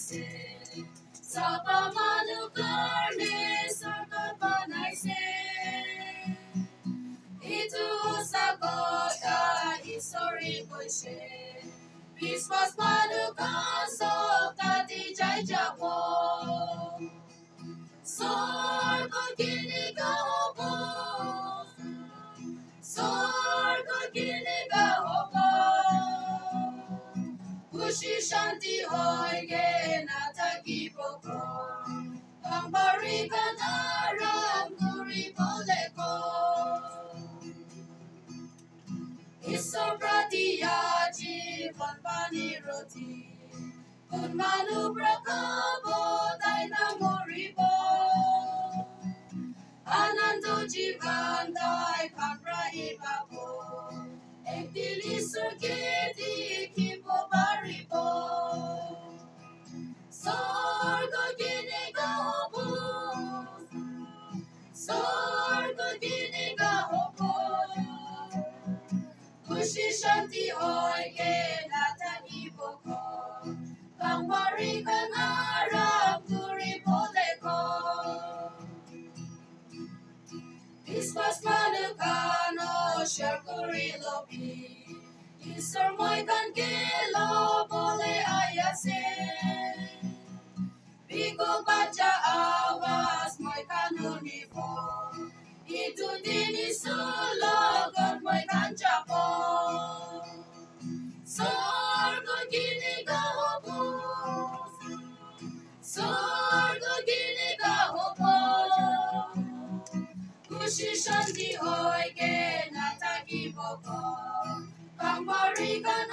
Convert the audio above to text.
se Sapa manu karne sarkat banai se Itu sakota isori koise Biswas manu kasok tati jai japo Sarko kini kahopo Sarko kini kahopo Kushi shanti hoige nataki poko Pambarikan aram guri poleko Isobratiyaji vanpani roti Kunmanu prakabo daina moribo Anando jivandai kanra ibapo Ektili surgeti kipo baripo Sorgo gini gahopo Sorgo gini gahopo Kushi shanti oike nataki poko Pangwarikan aram guri poleko Ispas manukano sharkuri lopi Isar moikan kilo pole ayase Bigo baca awas moikan uniform Itu dini sulogon moikan capo Sorgo gini gahopo Sorgo gini gahopo Kushi shanti oike nataki poko Pambarikan